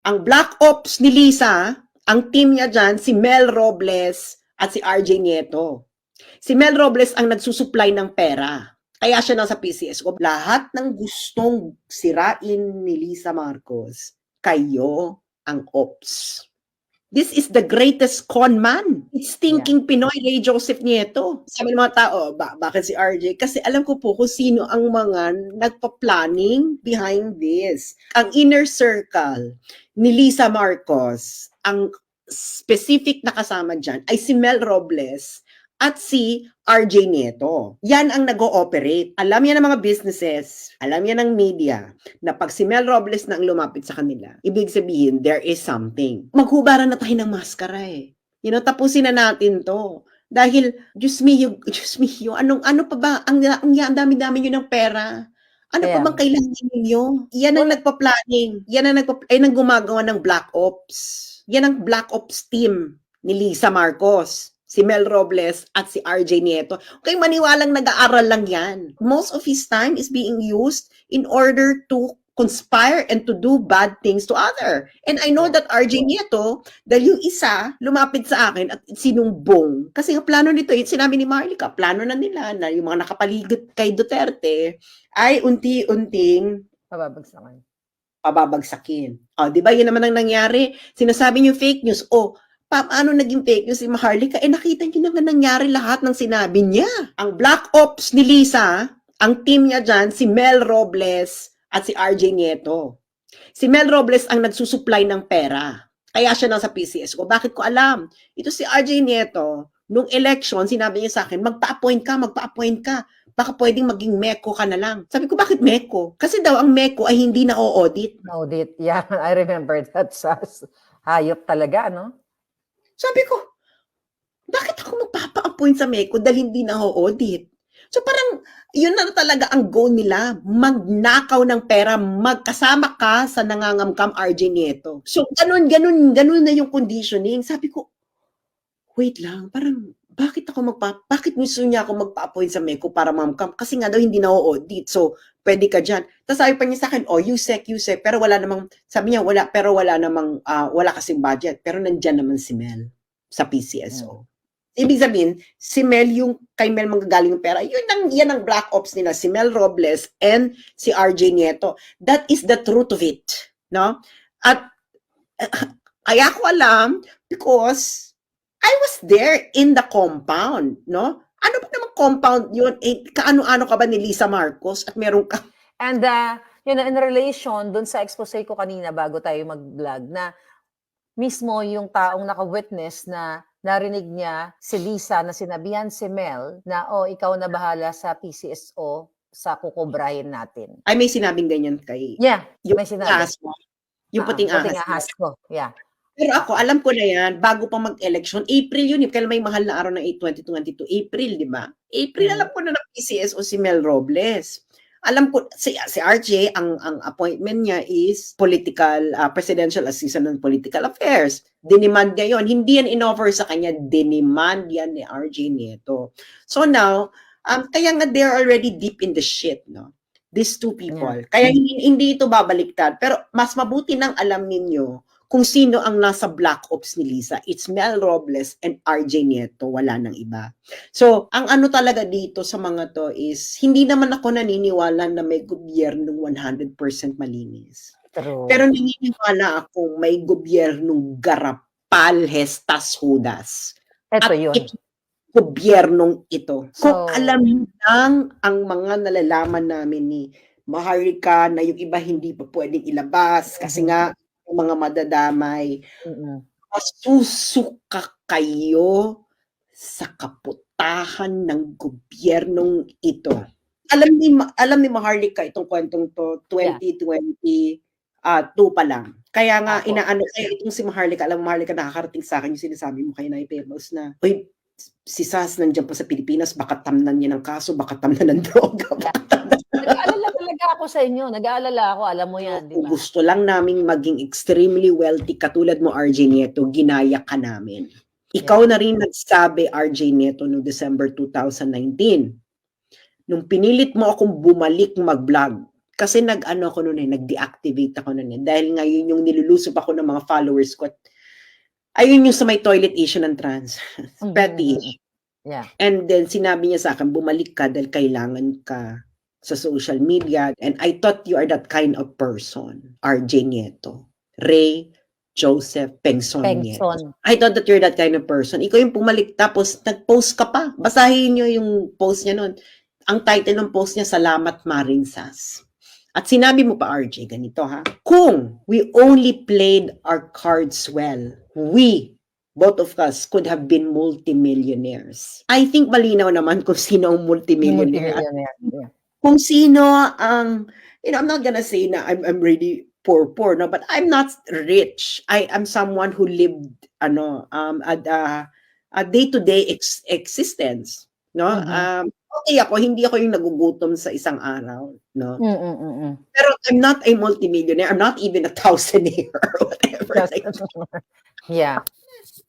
Ang Black Ops ni Lisa, ang team niya dyan, si Mel Robles at si RJ Nieto. Si Mel Robles ang nagsusupply ng pera. Kaya siya nasa PCSO. Lahat ng gustong sirain ni Lisa Marcos, kayo ang ops. This is the greatest con man. It's thinking Pinoy, Ray Joseph Nieto. Sabi ng mga tao, bakit si RJ? Kasi alam ko po kung sino ang mga nagpa-planning behind this. Ang inner circle ni Lisa Marcos, ang specific na kasama dyan ay si Mel Robles at si RJ Nieto. Yan ang nag-ooperate. Alam yan ng mga businesses, alam yan ng media, na pag si Mel Robles na ang lumapit sa kanila, ibig sabihin, there is something. Maghubaran na tayo ng maskara eh. Tapusin na natin to. Dahil, Diyos mio, ano pa ba? Ang dami-dami nyo ng pera. Ano pa bang kailangan ninyo? Yan ang nagpa-planning. Yan ang gumagawa ng Black Ops. Yan ang Black Ops team ni Lisa Marcos, si Mel Robles at si RJ Nieto. Okay, maniwalang nag-aaral lang yan. Most of his time is being used in order to conspire and to do bad things to other. And I know that RJ Nieto, dahil yung isa, lumapit sa akin at sinumbong. Kasi ang plano nito, sinabi ni Marlica, plano na nila na yung mga nakapaligid kay Duterte ay unti-unting pababagsakin. Di ba? Yun naman ang nangyari. Sinasabi niyo fake news. Paano naging fake news si Maharlika? Nakita niyo na nga nangyari lahat ng sinabi niya. Ang Black Ops ni Lisa, ang team niya dyan, si Mel Robles at si RJ Nieto. Si Mel Robles ang nagsusupply ng pera. Kaya siya nasa PCSO. Bakit ko alam? Ito si RJ Nieto, nung election, sinabi niya sa akin, magpa-appoint ka. Baka pwedeng maging MECO ka na lang. Sabi ko, bakit MECO? Kasi daw ang MECO ay hindi na-audit. Audit, yeah. I remember that, Sas. Hayop talaga, no? Sabi ko, bakit ako magpapa-appoint sa MECO dahil hindi na-audit? So parang, yun na talaga ang goal nila, magnakaw ng pera, magkasama ka sa nangangamkam RJ Nieto. So ganun na yung conditioning. Sabi ko, wait lang, parang, bakit gusto niya ako magpa-appoint sa MECO para mamkam? Kasi nga daw hindi na-audit. So, pwede ka dyan. Tapos sabi pa niya sa akin, USEC, pero wala namang, sabi niya, wala kasing budget. Pero nandyan naman si Mel sa PCSO. Ibig sabihin, si Mel, kay Mel manggagaling yung pera, yan ang Black Ops nila, si Mel Robles and si RJ Nieto. That is the truth of it. No? At, kaya ko alam, because I was there in the compound, no? Ano ba namang compound yun? Kaano-ano ka ba ni Lisa Marcos at meron ka? And, in relation dun sa expose ko kanina bago tayo mag-vlog, na mismo yung taong naka-witness na narinig niya si Lisa na sinabihan si Mel na, ikaw na bahala sa PCSO sa kukubrahin natin. Ay, may sinabing ganyan kay... Yeah, may sinabi. Yung puting ahas ko, yeah. Pero ako, alam ko na yan, bago pa mag-election, April yun, kailan may mahal na araw ng 2022, April, di ba? April, alam ko na ng PCSO si Mel Robles. Alam ko, si RJ, ang appointment niya is presidential assistant on political affairs. Dinemand niya yun. Hindi yan in-offer sa kanya, dinemand yan ni RJ Nieto. So now, kaya nga they're already deep in the shit, no? These two people. Yeah. Kaya hindi ito babaliktad. Pero mas mabuti nang alam ninyo kung sino ang nasa Black Ops ni Lisa. It's Mel Robles and RJ Nieto. Wala nang iba. So, ang ano talaga dito sa mga to is, hindi naman ako naniniwala na may gobyernong 100% malinis. True. Pero naniniwala ako may gobyernong garapal, hestas, hudas. Ito yun. Gobyernong ito. Kung alam lang ang mga nalalaman namin ni Maharlika na yung iba hindi pa pwedeng ilabas kasi nga yung mga madadamay, masusuka kayo sa kaputahan ng gobyernong ito. Alam ni Maharlika itong kwentong to 2022 pa lang. Kaya nga kaya itong si Maharlika, alam mo Maharlika, nakakarating sa akin yung sinasabi mo kay Nay Pebbles na, uy, si Sas nandiyan pa sa Pilipinas, baka tamnan niya ng kaso, baka tamnan ng droga. Nag-aalala talaga ako sa inyo. Nag-aalala ako, alam mo yan, di ba? Gusto lang naming maging extremely wealthy katulad mo, RJ Nieto, ginaya ka namin. Ikaw na rin nagsabi, RJ Nieto, noong December 2019. Nung pinilit mo akong bumalik mag-vlog, Kasi nag-ano ako noon nag-deactivate ako noon dahil ngayon yung nilulusob ako ng mga followers ko. Ayun yung sa may toilet issue ng trans. Petty. Yeah. And then sinabi niya sa akin, bumalik ka dahil kailangan ka sa social media. And I thought you are that kind of person. RJ Nieto. Ray Joseph Pengson Nieto. Pengson. I thought that you're that kind of person. Ikaw yung pumalik tapos nag-post ka pa. Basahin niyo yung post niya noon. Ang title ng post niya, Salamat Marinsas. At sinabi mo pa, RJ, ganito ha. Kung we only played our cards well, we, both of us, could have been multimillionaires. I think malinaw naman kung sino ang multimillionaire. Yeah. Kung sino ang, I'm not gonna say na I'm really poor, no, but I'm not rich. I am someone who lived, a day-to-day existence, no? Okay ako, hindi ako yung nagugutom sa isang araw, no? Pero I'm not a multimillionaire. I'm not even a thousandaire or whatever. Yeah.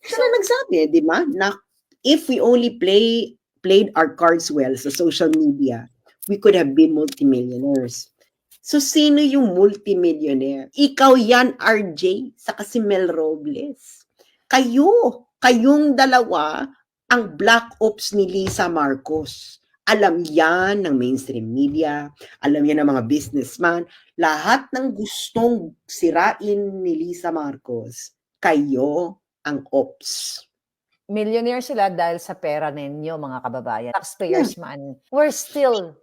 So, nagsabi, di ba? Na if we only played our cards well sa social media, we could have been multimillionaires. So, sino yung multimillionaire? Ikaw yan, RJ, saka si Mel Robles. Kayong dalawa, ang black ops ni Lisa Marcos. Alam yan ng mainstream media, alam yan ng mga businessman, lahat ng gustong sirain ni Lisa Marcos, kayo ang ops. Millionaire sila dahil sa pera ninyo, mga kababayan. Taxpayers man. We're still,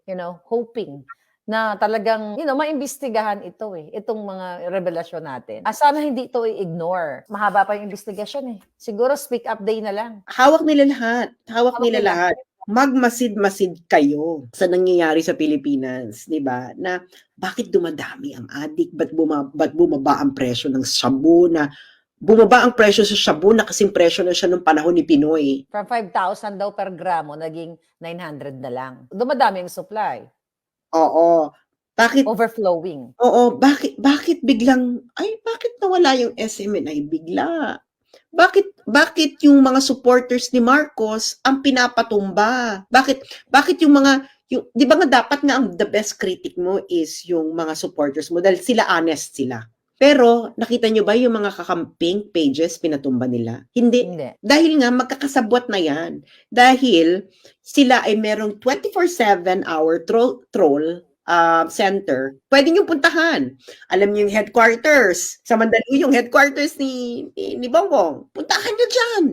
hoping na talagang, maimbestigahan ito itong mga revelasyon natin. Sana hindi ito i-ignore. Mahaba pa yung investigasyon Siguro speak up day na lang. Hawak nila lahat. Magmasid-masid kayo sa nangyayari sa Pilipinas, di ba? Na bakit dumadami ang adik? Ba't bumaba ang presyo ng shabu na bumaba ang presyo sa shabu na kasing presyo na siya nung panahon ni Pinoy. From 5,000 daw per gramo, naging 900 na lang. Dumadami ang supply. Oo. Bakit? Overflowing. Oo. Bakit biglang, bakit nawala yung SMNI bigla? Bakit yung mga supporters ni Marcos ang pinapatumba? Bakit yung di ba nga dapat nga ang the best critic mo is yung mga supporters mo dahil sila honest sila. Pero nakita nyo ba yung mga kakamping pages pinatumba nila? Hindi. Dahil nga magkakasabwat na yan. Dahil sila ay merong 24/7 hour troll center, pwede nyo puntahan. Alam niyo yung headquarters. Sa Mandaluyong, headquarters ni Bongbong. Puntahan nyo dyan.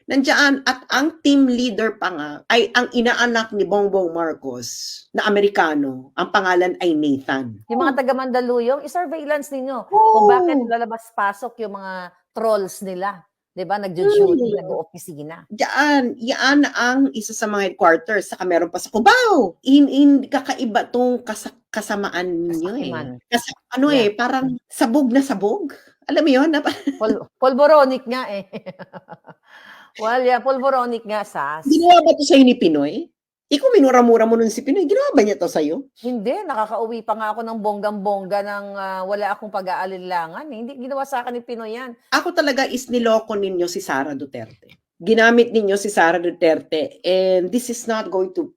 Nandiyan. At ang team leader pa nga ay ang inaanak ni Bongbong Marcos na Amerikano. Ang pangalan ay Nathan. Yung mga taga Mandaluyong, i-surveillance ninyo kung bakit lalabas-pasok yung mga trolls nila. Diba? Nag-duty, nag-opisina. Yan ang isa sa mga headquarters. Saka meron pa sa Cubao. Kakaiba tong kasamaan niyo parang sabog na sabog. Alam mo yun? Polvoronic nga Well, yeah, polvoronic nga, Sas. Ginawa ba ito sa'yo ni Pinoy? Ikaw minura-mura mo nun si Pinoy. Ginawa ba niya to sa'yo? Hindi. Nakakauwi pa nga ako ng bonggang-bongga ng wala akong pag-aalinlangan. Hindi ginawa sa akin ni Pinoy yan. Ako talaga is niloko ninyo si Sara Duterte. Ginamit ninyo si Sara Duterte. And this is not going to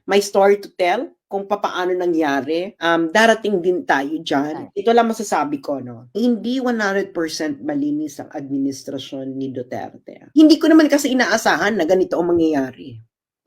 my story to tell kung paano nangyari. Darating din tayo dyan. Ito lang masasabi ko, no? Hindi 100% malinis ang administrasyon ni Duterte. Hindi ko naman kasi inaasahan na ganito ang mangyayari.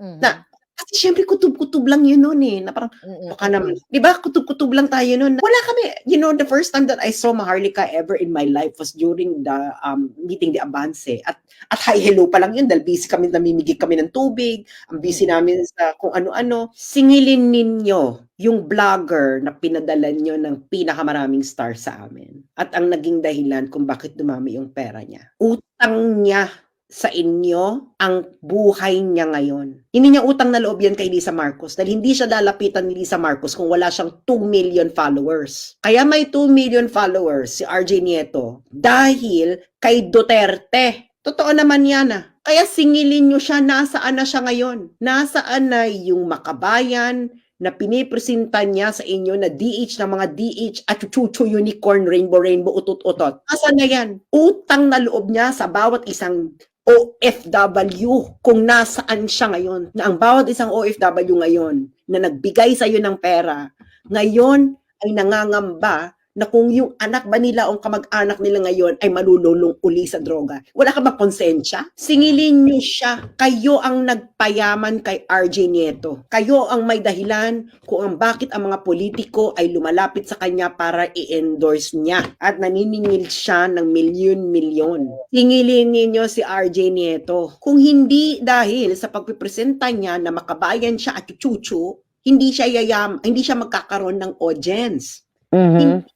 Kasi syempre kutub-kutub lang yun noon na parang baka naman, di ba, kutub-kutub lang tayo noon. Wala kami, the first time that I saw Maharlika ever in my life was during the meeting the Avance. At hi hello pa lang yun dahil busy kami, namimigay kami ng tubig, ang busy namin sa kung ano-ano. Singilin ninyo yung vlogger na pinadala nyo ng pinakamaraming star sa amin. At ang naging dahilan kung bakit dumami yung pera niya. Utang niya sa inyo ang buhay niya ngayon. Hindi niya utang na loob yan kay Lisa Marcos dahil hindi siya lalapitan ni Lisa Marcos kung wala siyang 2 million followers. Kaya may 2 million followers si RJ Nieto dahil kay Duterte. Totoo naman yan Kaya singilin niyo siya, nasaan na siya ngayon? Nasaan na yung makabayan na pinipresenta niya sa inyo na DH ng mga DH at chuchu unicorn, rainbow, utot-utot. Nasaan na yan? Utang na loob niya sa bawat isang OFW kung nasaan siya ngayon. Na ang bawat isang OFW ngayon na nagbigay sa iyo ng pera Ngayon ay nangangamba na kung yung anak ba nila o kamag-anak nila ngayon ay malululong uli sa droga. Wala ka ba konsensya? Singilin niyo siya. Kayo ang nagpayaman kay RJ Nieto. Kayo ang may dahilan kung bakit ang mga politiko ay lumalapit sa kanya para i-endorse niya at naniningil siya ng milyon-milyon. Singilin ninyo si RJ Nieto. Kung hindi dahil sa pagpipresenta niya na makabayan siya at chuchu, hindi siya magkakaroon ng audience. Mhm.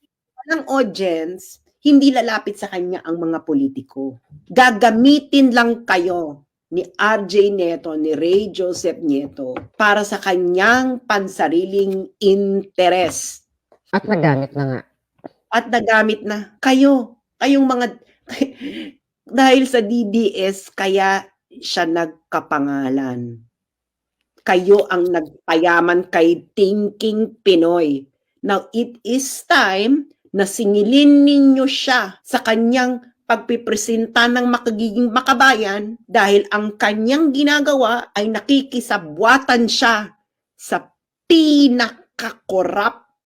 Ng audience, hindi lalapit sa kanya ang mga politiko. Gagamitin lang kayo ni RJ Nieto, ni Ray Joseph Nieto para sa kanyang pansariling interes. At nagamit na nga. At nagamit na kayong mga dahil sa DDS kaya siya nagkapangalan. Kayo ang nagpayaman kay Thinking Pinoy. Now, it is time na singilin ninyo siya sa kanyang pagpipresenta ng makagiging makabayan dahil ang kanyang ginagawa ay nakikisabwatan siya sa pinaka-corrupt